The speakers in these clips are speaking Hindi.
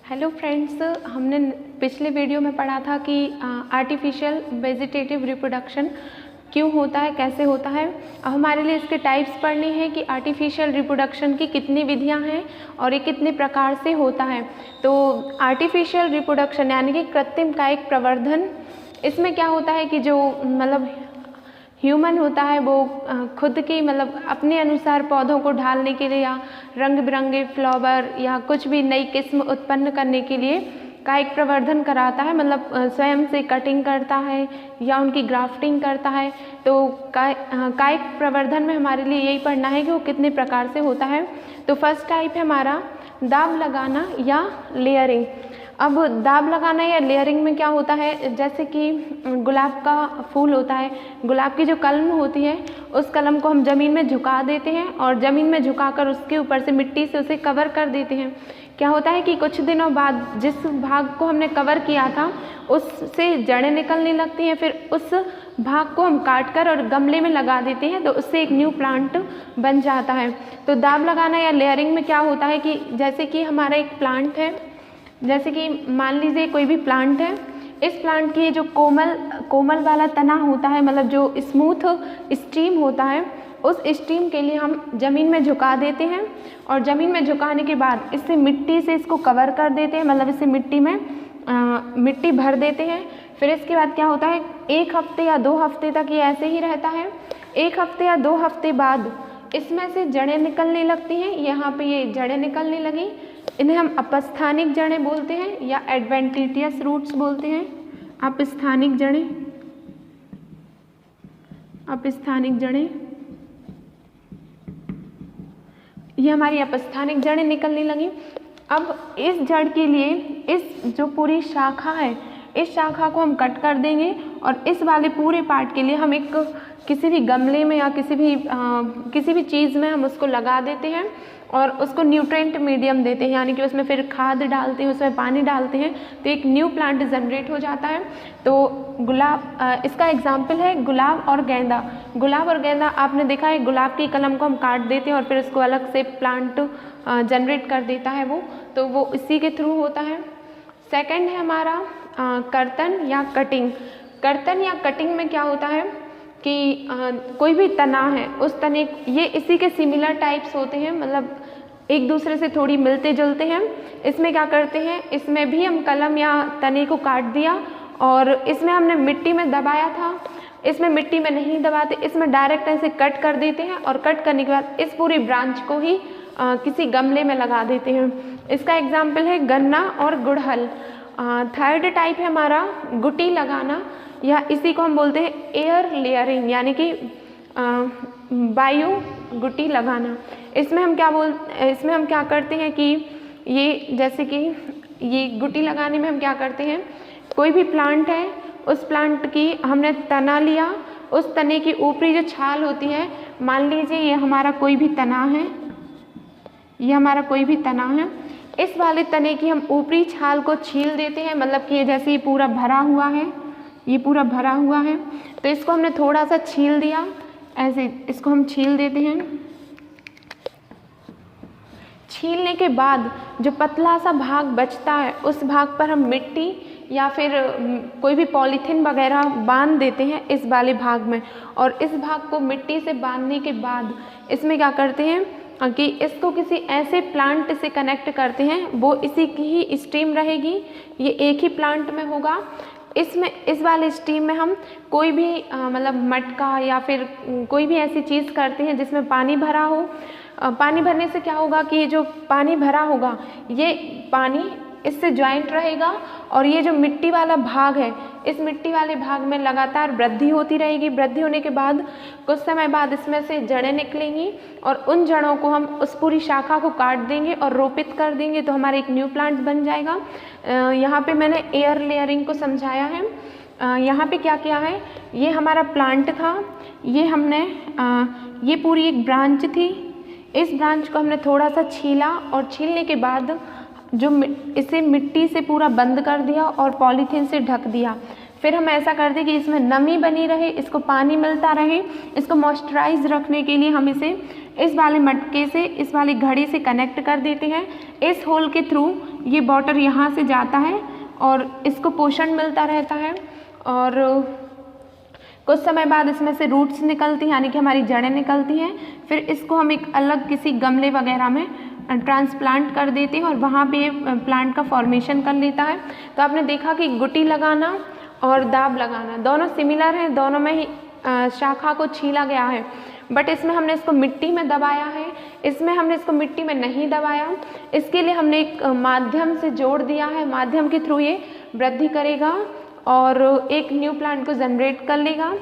हेलो फ्रेंड्स, हमने पिछले वीडियो में पढ़ा था कि आर्टिफिशियल वेजिटेटिव रिप्रोडक्शन क्यों होता है, कैसे होता है। अब हमारे लिए इसके टाइप्स पढ़नी है कि आर्टिफिशियल रिप्रोडक्शन की कितनी विधियां हैं और ये कितने प्रकार से होता है। तो आर्टिफिशियल रिप्रोडक्शन यानी कि कृत्रिम कायिक प्रवर्धन, इसमें क्या होता है कि जो मतलब ह्यूमन होता है वो खुद की मतलब अपने अनुसार पौधों को ढालने के लिए या रंग बिरंगे फ्लावर या कुछ भी नई किस्म उत्पन्न करने के लिए कायिक प्रवर्धन कराता है, मतलब स्वयं से कटिंग करता है या उनकी ग्राफ्टिंग करता है। तो कायिक प्रवर्धन में हमारे लिए यही पढ़ना है कि वो कितने प्रकार से होता है। तो फर्स्ट टाइप है हमारा दाब लगाना या लेयरिंग। अब दाब लगाना या लेयरिंग में क्या होता है, जैसे कि गुलाब का फूल होता है, गुलाब की जो कलम होती है उस कलम को हम ज़मीन में झुका देते हैं और ज़मीन में झुकाकर उसके ऊपर से मिट्टी से उसे कवर कर देते हैं। क्या होता है कि कुछ दिनों बाद जिस भाग को हमने कवर किया था उससे जड़ें निकलने लगती हैं, फिर उस भाग को हम काट कर और गमले में लगा देते हैं तो उससे एक न्यू प्लांट बन जाता है। तो दाब लगाना या लेयरिंग में क्या होता है कि जैसे कि हमारा एक प्लांट है, जैसे कि मान लीजिए कोई भी प्लांट है, इस प्लांट की जो कोमल वाला तना होता है, मतलब जो स्मूथ स्टीम होता है, उस स्टीम के लिए हम ज़मीन में झुका देते हैं और ज़मीन में झुकाने के बाद इससे मिट्टी से इसको कवर कर देते हैं, मतलब इससे मिट्टी में मिट्टी भर देते हैं। फिर इसके बाद क्या होता है, 1 हफ्ते या 2 हफ्ते तक ये ऐसे ही रहता है। 1 हफ्ते या 2 हफ्ते बाद इसमें से जड़ें निकलने लगती हैं। यहाँ पे ये जड़ें निकलने लगी, इन्हें हम अपस्थानिक जड़ें बोलते हैं या एडवेंटिशियस रूट्स बोलते हैं। अपस्थानिक जड़ें, ये हमारी अपस्थानिक जड़ें निकलने लगी। अब इस जड़ के लिए इस जो पूरी शाखा है, इस शाखा को हम कट कर देंगे और इस वाले पूरे पार्ट के लिए हम एक किसी भी गमले में या किसी भी चीज़ में हम उसको लगा देते हैं और उसको न्यूट्रेंट मीडियम देते हैं, यानी कि उसमें फिर खाद डालते हैं, उसमें पानी डालते हैं तो एक न्यू प्लांट जनरेट हो जाता है। तो गुलाब, इसका एग्जाम्पल है गुलाब और गेंदा। गुलाब और गेंदा आपने देखा है, गुलाब की कलम को हम काट देते हैं और फिर उसको अलग से प्लांट जनरेट कर देता है तो वो इसी के थ्रू होता है। सेकंड है हमारा कर्तन या कटिंग। कर्तन या कटिंग में क्या होता है कि कोई भी तना है, उस तने, ये इसी के सिमिलर टाइप्स होते हैं, मतलब एक दूसरे से थोड़ी मिलते जुलते हैं। इसमें क्या करते हैं, इसमें भी हम कलम या तने को काट दिया और इसमें हमने मिट्टी में दबाया था, इसमें मिट्टी में नहीं दबाते, इसमें डायरेक्ट ऐसे कट कर देते हैं और कट करने के बाद इस पूरी ब्रांच को ही किसी गमले में लगा देते हैं। इसका एग्जाम्पल है गन्ना और गुड़हल। थर्ड टाइप है हमारा गुटी लगाना या इसी को हम बोलते हैं एयर लेयरिंग, यानी कि वायु गुटी लगाना। इसमें हम क्या करते हैं कि ये जैसे कि ये गुटी लगाने में हम क्या करते हैं, कोई भी प्लांट है, उस प्लांट की हमने तना लिया, उस तने की ऊपरी जो छाल होती है, मान लीजिए ये हमारा कोई भी तना है, इस वाले तने की हम ऊपरी छाल को छील देते हैं, मतलब कि जैसे ये पूरा भरा हुआ है, तो इसको हमने थोड़ा सा छील दिया, ऐसे इसको हम छील देते हैं। छीलने के बाद जो पतला सा भाग बचता है, उस भाग पर हम मिट्टी या फिर कोई भी पॉलीथीन वगैरह बांध देते हैं इस वाले भाग में, और इस भाग को मिट्टी से बांधने के बाद इसमें क्या करते हैं कि इसको किसी ऐसे प्लांट से कनेक्ट करते हैं, वो इसी की ही स्टीम रहेगी, ये एक ही प्लांट में होगा। इस वाले स्टीम में हम कोई भी मतलब मटका या फिर कोई भी ऐसी चीज़ करते हैं जिसमें पानी भरा हो। पानी भरने से क्या होगा कि जो पानी भरा होगा, ये पानी इससे ज्वाइंट रहेगा और ये जो मिट्टी वाला भाग है, इस मिट्टी वाले भाग में लगातार वृद्धि होती रहेगी। वृद्धि होने के बाद कुछ समय बाद इसमें से जड़ें निकलेंगी और उन जड़ों को हम उस पूरी शाखा को काट देंगे और रोपित कर देंगे तो हमारा एक न्यू प्लांट बन जाएगा। यहाँ पे मैंने एयर लेयरिंग को समझाया है। यहाँ पे क्या किया है, ये हमारा प्लांट था, ये पूरी एक ब्रांच थी, इस ब्रांच को हमने थोड़ा सा छीला और छीलने के बाद इसे मिट्टी से पूरा बंद कर दिया और पॉलीथीन से ढक दिया। फिर हम ऐसा करते कि इसमें नमी बनी रहे, इसको पानी मिलता रहे, इसको मॉइस्चराइज रखने के लिए हम इसे इस वाले मटके से, इस वाली घड़ी से कनेक्ट कर देते हैं। इस होल के थ्रू ये वाटर यहाँ से जाता है और इसको पोषण मिलता रहता है और कुछ समय बाद इसमें से रूट्स निकलती हैं यानी कि हमारी जड़ें निकलती हैं। फिर इसको हम एक अलग किसी गमले वगैरह में ट्रांसप्लांट कर देते हैं और वहाँ पे प्लांट का फॉर्मेशन कर लेता है। तो आपने देखा कि गुटी लगाना और दाब लगाना दोनों सिमिलर हैं, दोनों में ही शाखा को छीला गया है, बट इसमें हमने इसको मिट्टी में दबाया है, इसमें हमने इसको मिट्टी में नहीं दबाया। इसके लिए हमने एक माध्यम से जोड़ दिया है, माध्यम के थ्रू ये वृद्धि करेगा और एक न्यू प्लांट को जनरेट कर लेगा।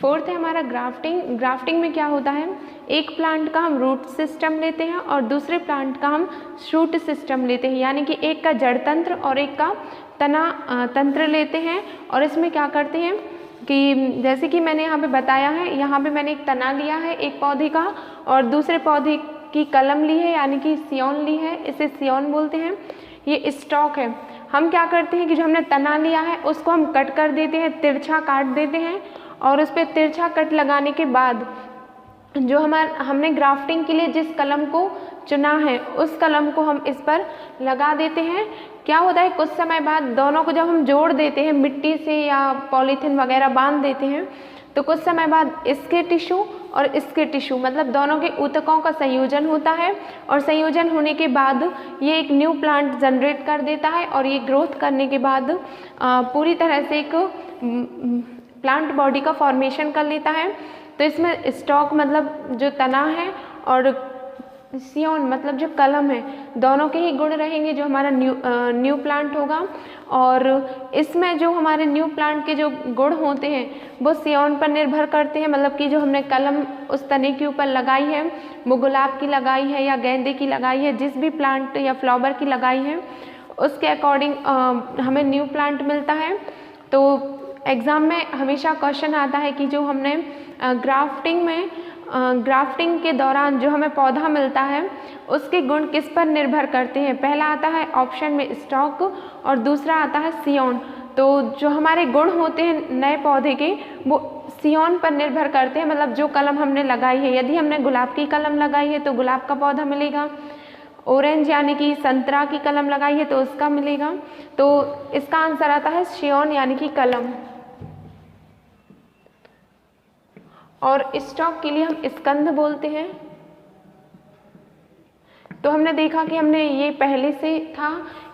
फोर्थ है हमारा ग्राफ्टिंग। ग्राफ्टिंग में क्या होता है, एक प्लांट का हम रूट सिस्टम लेते हैं और दूसरे प्लांट का हम शूट सिस्टम लेते हैं, यानी कि एक का जड़ तंत्र और एक का तना तंत्र लेते हैं। और इसमें क्या करते हैं कि जैसे कि मैंने यहाँ पे बताया है, यहाँ पे मैंने एक तना लिया है एक पौधे का और दूसरे पौधे की कलम ली है यानी कि सियोन ली है, इसे सियोन बोलते हैं। ये स्टॉक है। हम क्या करते हैं कि जो हमने तना लिया है उसको हम कट कर देते हैं, तिरछा काट देते हैं और उस पर तिरछा कट लगाने के बाद जो हमने ग्राफ्टिंग के लिए जिस कलम को चुना है उस कलम को हम इस पर लगा देते हैं। क्या होता है, कुछ समय बाद दोनों को जब हम जोड़ देते हैं मिट्टी से या पॉलीथीन वगैरह बांध देते हैं तो कुछ समय बाद इसके टिश्यू और इसके टिश्यू मतलब दोनों के ऊतकों का संयोजन होता है और संयोजन होने के बाद ये एक न्यू प्लांट जनरेट कर देता है और ये ग्रोथ करने के बाद पूरी तरह से एक प्लांट बॉडी का फॉर्मेशन कर लेता है। तो इसमें स्टॉक मतलब जो तना है और सियोन मतलब जो कलम है, दोनों के ही गुण रहेंगे जो हमारा न्यू प्लांट होगा। और इसमें जो हमारे न्यू प्लांट के जो गुण होते हैं वो सियोन पर निर्भर करते हैं, मतलब कि जो हमने कलम उस तने के ऊपर लगाई है, वो गुलाब की लगाई है या गेंदे की लगाई है, जिस भी प्लांट या फ्लावर की लगाई है उसके अकॉर्डिंग हमें न्यू प्लांट मिलता है। तो एग्ज़ाम में हमेशा क्वेश्चन आता है कि जो हमने ग्राफ्टिंग के दौरान जो हमें पौधा मिलता है उसके गुण किस पर निर्भर करते हैं। पहला आता है ऑप्शन में स्टॉक और दूसरा आता है सियोन। तो जो हमारे गुण होते हैं नए पौधे के वो सियोन पर निर्भर करते हैं, मतलब जो कलम हमने लगाई है। यदि हमने गुलाब की कलम लगाई है तो गुलाब का पौधा मिलेगा, ऑरेंज यानी कि संतरा की कलम लगाई है तो उसका मिलेगा। तो इसका आंसर आता है सियोन यानी कि कलम। और स्टॉक के लिए हम स्कंद बोलते हैं। तो हमने देखा कि हमने ये पहले से था,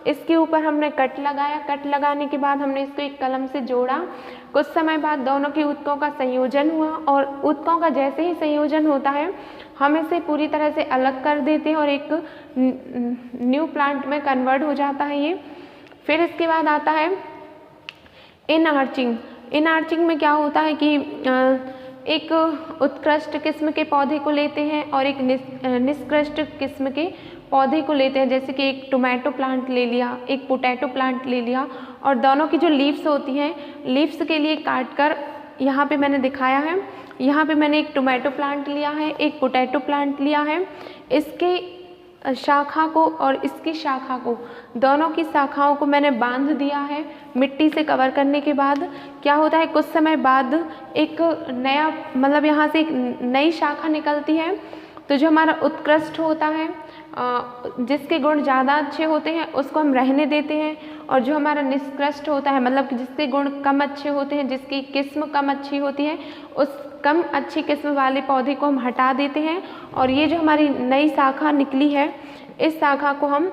इसके ऊपर हमने कट लगाया, कट लगाने के बाद हमने इसको एक कलम से जोड़ा। कुछ समय बाद दोनों के ऊतकों का संयोजन हुआ और ऊतकों का जैसे ही संयोजन होता है हम इसे पूरी तरह से अलग कर देते हैं और एक न्यू प्लांट में कन्वर्ट हो जाता है ये। फिर इसके बाद आता है इनआर्चिंग। इनआर्चिंग में क्या होता है कि एक उत्कृष्ट किस्म के पौधे को लेते हैं और एक निष्कृष्ट किस्म के पौधे को लेते हैं, जैसे कि एक टोमेटो प्लांट ले लिया, एक पोटैटो प्लांट ले लिया और दोनों की जो लीव्स होती हैं, लीव्स के लिए काट कर यहाँ पे मैंने दिखाया है। यहाँ पे मैंने एक टोमेटो प्लांट लिया है, एक पोटैटो प्लांट लिया है। इसके शाखा को और इसकी शाखा को, दोनों की शाखाओं को मैंने बांध दिया है मिट्टी से कवर करने के बाद। क्या होता है, कुछ समय बाद एक नया मतलब यहाँ से एक नई शाखा निकलती है। तो जो हमारा उत्कृष्ट होता है, जिसके गुण ज़्यादा अच्छे होते हैं उसको हम रहने देते हैं, और जो हमारा निष्कृष्ट होता है मतलब कि जिसके गुण कम अच्छे होते हैं, जिसकी किस्म कम अच्छी होती है, उस कम अच्छी किस्म वाले पौधे को हम हटा देते हैं। और ये जो हमारी नई शाखा निकली है, इस शाखा को हम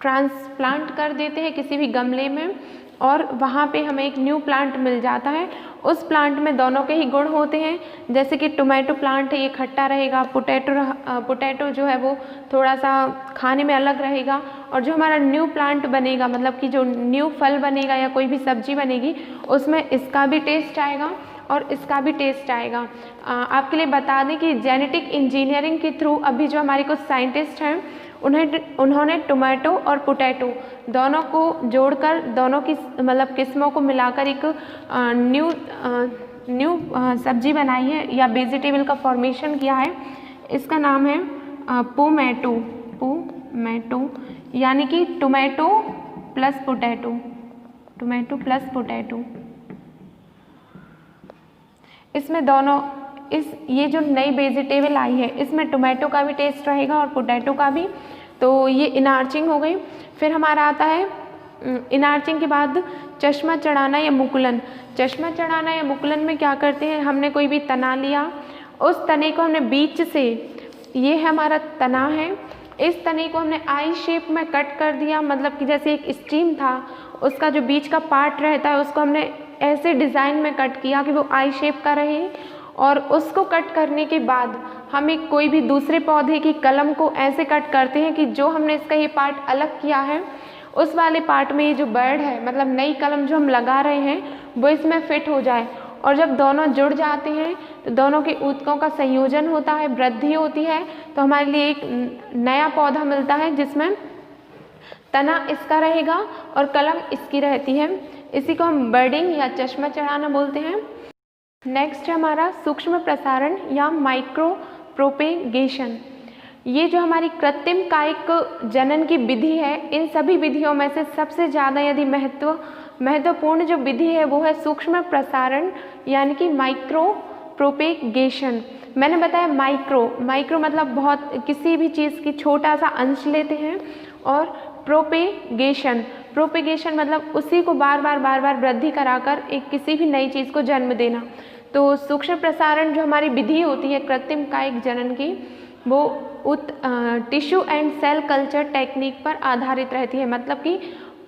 ट्रांसप्लांट कर देते हैं किसी भी गमले में और वहाँ पे हमें एक न्यू प्लांट मिल जाता है। उस प्लांट में दोनों के ही गुण होते हैं, जैसे कि टोमेटो प्लांट है ये खट्टा रहेगा, पोटैटो जो है वो थोड़ा सा खाने में अलग रहेगा, और जो हमारा न्यू प्लांट बनेगा मतलब कि जो न्यू फल बनेगा या कोई भी सब्जी बनेगी उसमें इसका भी टेस्ट आएगा और इसका भी टेस्ट आएगा। आपके लिए बता दें कि जेनेटिक इंजीनियरिंग के थ्रू अभी जो हमारे कुछ साइंटिस्ट हैं उन्होंने टोमेटो और पोटैटो दोनों को जोड़कर दोनों की मतलब किस्मों को मिलाकर एक न्यू सब्जी बनाई है या वेजिटेबल का फॉर्मेशन किया है। इसका नाम है पोमैटो यानी कि टोमेटो प्लस पोटैटो। इसमें दोनों ये जो नई वेजिटेबल आई है इसमें टोमेटो का भी टेस्ट रहेगा और पोटैटो का भी। तो ये इनार्चिंग हो गई। फिर हमारा आता है इनार्चिंग के बाद चश्मा चढ़ाना या मुकुलन। चश्मा चढ़ाना या मुकुलन में क्या करते हैं, हमने कोई भी तना लिया, उस तने को हमने बीच से, ये है हमारा तना है, इस तने को हमने आई शेप में कट कर दिया, मतलब कि जैसे एक स्ट्रीम था, उसका जो बीच का पार्ट रहता है उसको हमने ऐसे डिज़ाइन में कट किया कि वो आई शेप का रहे। और उसको कट करने के बाद हम एक कोई भी दूसरे पौधे की कलम को ऐसे कट करते हैं कि जो हमने इसका ये पार्ट अलग किया है उस वाले पार्ट में ये जो बर्ड है, मतलब नई कलम जो हम लगा रहे हैं, वो इसमें फिट हो जाए। और जब दोनों जुड़ जाते हैं तो दोनों के ऊतकों का संयोजन होता है, वृद्धि होती है, तो हमारे लिए एक नया पौधा मिलता है जिसमें तना इसका रहेगा और कलम इसकी रहती है। इसी को हम बर्डिंग या चश्मा चढ़ाना बोलते हैं। नेक्स्ट है हमारा सूक्ष्म प्रसारण या माइक्रो प्रोपेगेशन। ये जो हमारी कृत्रिम कायिक जनन की विधि है, इन सभी विधियों में से सबसे ज़्यादा यदि महत्वपूर्ण जो विधि है वो है सूक्ष्म प्रसारण यानी कि माइक्रो प्रोपेगेशन। मैंने बताया माइक्रो मतलब बहुत, किसी भी चीज़ की छोटा सा अंश लेते हैं, और प्रोपेगेशन मतलब उसी को बार बार वृद्धि कराकर एक किसी भी नई चीज़ को जन्म देना। तो सूक्ष्म प्रसारण जो हमारी विधि होती है कृत्रिम कायिक जनन की, वो tissue and cell culture technique पर आधारित रहती है, मतलब कि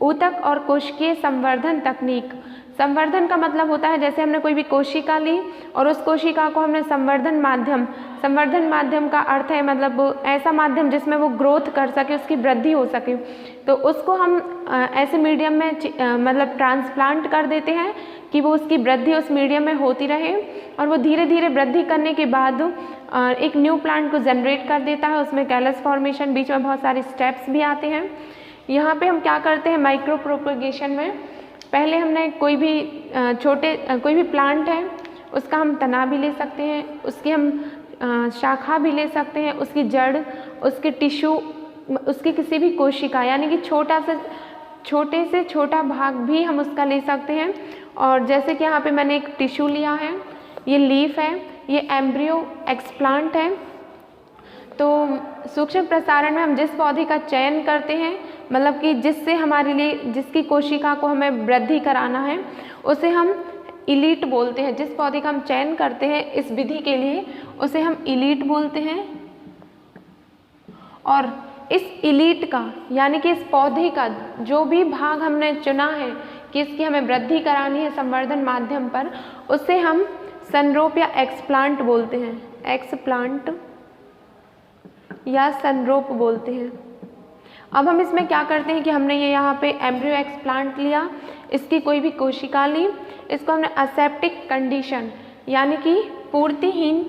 ऊतक और कोशिकीय संवर्धन तकनीक। संवर्धन का मतलब होता है जैसे हमने कोई भी कोशिका ली और उस कोशिका को हमने संवर्धन माध्यम का अर्थ है मतलब ऐसा माध्यम जिसमें वो ग्रोथ कर सके, उसकी वृद्धि हो सके, तो उसको हम ऐसे मीडियम में मतलब ट्रांसप्लांट कर देते हैं कि वो उसकी वृद्धि उस मीडियम में होती रहे, और वो धीरे धीरे वृद्धि करने के बाद एक न्यू प्लांट को जनरेट कर देता है। उसमें कैलस फॉर्मेशन, बीच में बहुत सारे स्टेप्स भी आते हैं। यहाँ पे हम क्या करते हैं माइक्रो प्रोपेगेशन में, पहले हमने कोई भी प्लांट है उसका हम तना भी ले सकते हैं, उसकी हम शाखा भी ले सकते हैं, उसकी जड़, उसके टिश्यू, उसकी किसी भी कोशिका यानी कि छोटे से छोटा भाग भी हम उसका ले सकते हैं। और जैसे कि यहाँ पे मैंने एक टिश्यू लिया है, ये लीफ है, ये एम्ब्रियो एक्सप्लांट है। तो सूक्ष्म प्रसारण में हम जिस पौधे का चयन करते हैं, मतलब कि जिससे हमारे लिए जिसकी कोशिका को हमें वृद्धि कराना है, उसे हम इलीट बोलते हैं। जिस पौधे का हम चयन करते हैं इस विधि के लिए उसे हम इलीट बोलते हैं। और इस इलीट का यानी कि इस पौधे का जो भी भाग हमने चुना है कि इसकी हमें वृद्धि करानी है संवर्धन माध्यम पर, उसे हम संरोप या एक्सप्लांट बोलते हैं, एक्सप्लांट या संरोप बोलते हैं। अब हम इसमें क्या करते हैं कि हमने ये यहाँ पे एम्ब्रियो एक्सप्लांट लिया, इसकी कोई भी कोशिका ली, इसको हमने असेप्टिक कंडीशन यानी कि पूर्तिहीन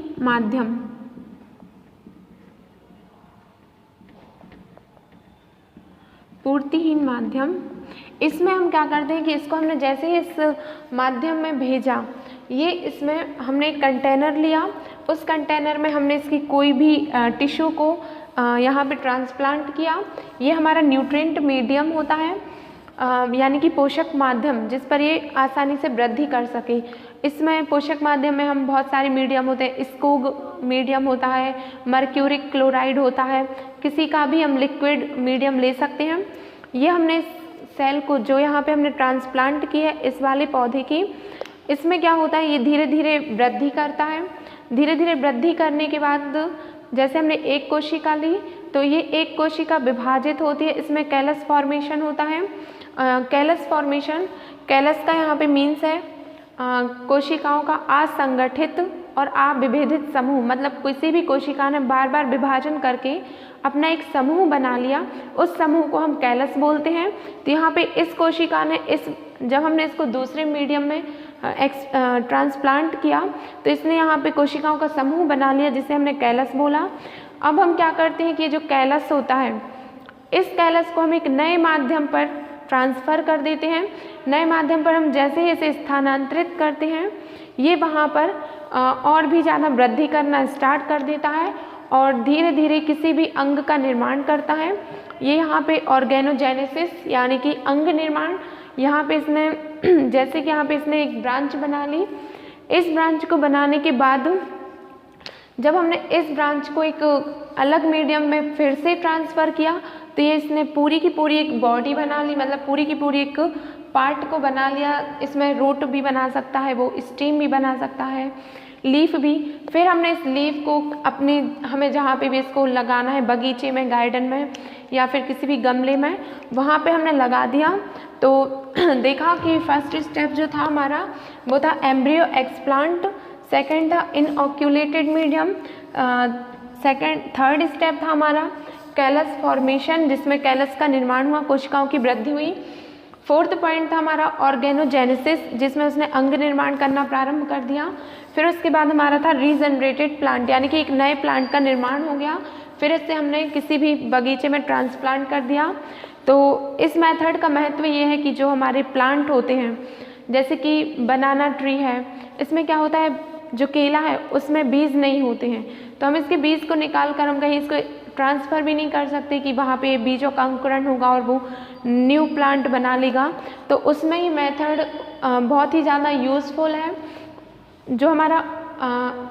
माध्यम, इसमें हम क्या करते हैं कि इसको हमने जैसे ही इस माध्यम में भेजा, ये इसमें हमने एक कंटेनर लिया, उस कंटेनर में हमने इसकी कोई भी टिश्यू को यहाँ पे ट्रांसप्लांट किया। ये हमारा न्यूट्रिएंट मीडियम होता है यानी कि पोषक माध्यम जिस पर ये आसानी से वृद्धि कर सके। इसमें पोषक माध्यम में हम बहुत सारे मीडियम होते हैं, स्कोग मीडियम होता है, मर्क्यूरिक क्लोराइड होता है, किसी का भी हम लिक्विड मीडियम ले सकते हैं। ये हमने सेल को जो यहाँ पे हमने ट्रांसप्लांट की है इस वाले पौधे की, इसमें क्या होता है ये धीरे धीरे वृद्धि करता है। धीरे धीरे वृद्धि करने के बाद जैसे हमने एक कोशिका ली तो ये एक कोशिका विभाजित होती है, इसमें कैलस फॉर्मेशन होता है। कैलस का यहाँ पे मीन्स है कोशिकाओं का असंगठित और अविभेदित समूह, मतलब किसी भी कोशिका ने बार बार विभाजन करके अपना एक समूह बना लिया, उस समूह को हम कैलस बोलते हैं। तो यहाँ पे इस कोशिका ने जब हमने इसको दूसरे मीडियम में ट्रांसप्लांट किया तो इसने यहाँ पे कोशिकाओं का समूह बना लिया जिसे हमने कैलस बोला। अब हम क्या करते हैं कि ये जो कैलस होता है, इस कैलस को हम एक नए माध्यम पर ट्रांसफ़र कर देते हैं। नए माध्यम पर हम जैसे ही इसे स्थानांतरित करते हैं, ये वहाँ पर और भी ज़्यादा वृद्धि करना स्टार्ट कर देता है और धीरे धीरे किसी भी अंग का निर्माण करता है। ये यहाँ पे ऑर्गेनोजेनेसिस यानी कि अंग निर्माण, यहाँ पे इसने जैसे कि यहाँ पे इसने एक ब्रांच बना ली, इस ब्रांच को बनाने के बाद जब हमने इस ब्रांच को एक अलग मीडियम में फिर से ट्रांसफ़र किया तो ये इसने पूरी की पूरी एक बॉडी बना ली, मतलब पूरी की पूरी एक पार्ट को बना लिया। इसमें रूट भी बना सकता है, वो स्टेम भी बना सकता है, लीफ भी। फिर हमने इस लीफ को अपने हमें जहाँ पे भी इसको लगाना है, बगीचे में, गार्डन में या फिर किसी भी गमले में, वहाँ पे हमने लगा दिया। तो देखा कि फर्स्ट स्टेप जो था हमारा वो था एम्ब्रियो एक्सप्लांट, सेकंड था इनऑक्यूलेटेड मीडियम, थर्ड स्टेप था हमारा कैलस फॉर्मेशन, जिसमें कैलस का निर्माण हुआ, कोशिकाओं की वृद्धि हुई। फोर्थ पॉइंट था हमारा ऑर्गेनोजेनेसिस, जिसमें उसने अंग निर्माण करना प्रारंभ कर दिया। फिर उसके बाद हमारा था रीजनरेटेड प्लांट, यानी कि एक नए प्लांट का निर्माण हो गया। फिर इससे हमने किसी भी बगीचे में ट्रांसप्लांट कर दिया। तो इस मेथड का महत्व ये है कि जो हमारे प्लांट होते हैं, जैसे कि बनाना ट्री है, इसमें क्या होता है, जो केला है उसमें बीज नहीं होते हैं, तो हम इसके बीज को निकाल कर हम कहीं इसको ट्रांसफ़र भी नहीं कर सकते कि वहाँ पे बीजों का अंकुरण होगा और वो न्यू प्लांट बना लेगा। तो उसमें ये मेथड बहुत ही ज़्यादा यूज़फुल है। जो हमारा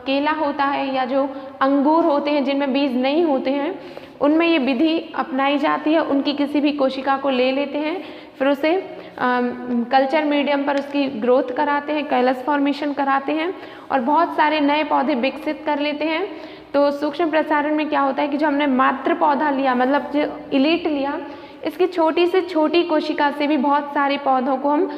केला होता है या जो अंगूर होते हैं जिनमें बीज नहीं होते हैं, उनमें ये विधि अपनाई जाती है। उनकी किसी भी कोशिका को ले लेते हैं, फिर उसे कल्चर मीडियम पर उसकी ग्रोथ कराते हैं, कैलस फॉर्मेशन कराते हैं और बहुत सारे नए पौधे विकसित कर लेते हैं। तो सूक्ष्म प्रसारण में क्या होता है कि जो हमने मात्र पौधा लिया, मतलब जो इलीट लिया, इसकी छोटी से छोटी कोशिका से भी बहुत सारे पौधों को हम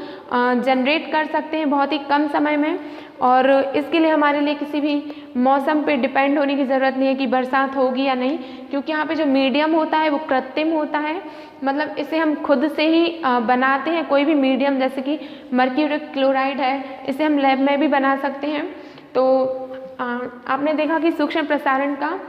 जनरेट कर सकते हैं बहुत ही कम समय में। और इसके लिए हमारे लिए किसी भी मौसम पे डिपेंड होने की ज़रूरत नहीं है कि बरसात होगी या नहीं, क्योंकि यहाँ पे जो मीडियम होता है वो कृत्रिम होता है, मतलब इसे हम खुद से ही बनाते हैं। कोई भी मीडियम जैसे कि मर्क्यूरी क्लोराइड है, इसे हम लैब में भी बना सकते हैं। तो आपने देखा कि सूक्ष्म प्रसारण का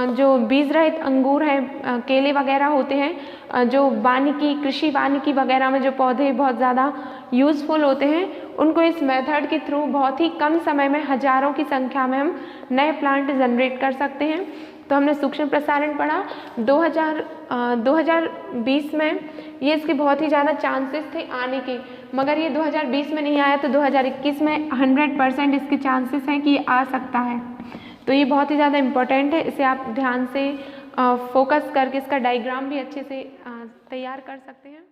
जो बीज रहित अंगूर हैं, केले वगैरह होते हैं, जो वानिकी, कृषि वानिकी वगैरह में जो पौधे बहुत ज़्यादा यूज़फुल होते हैं, उनको इस मेथड के थ्रू बहुत ही कम समय में हज़ारों की संख्या में हम नए प्लांट जनरेट कर सकते हैं। तो हमने सूक्ष्म प्रसारण पढ़ा। 2020 में ये इसके बहुत ही ज़्यादा चांसेस थे आने के, मगर ये 2020 में नहीं आया, तो 2021 में 100% इसके चांसेस हैं कि ये आ सकता है। तो ये बहुत ही ज़्यादा इम्पोर्टेंट है, इसे आप ध्यान से फोकस करके इसका डायग्राम भी अच्छे से तैयार कर सकते हैं।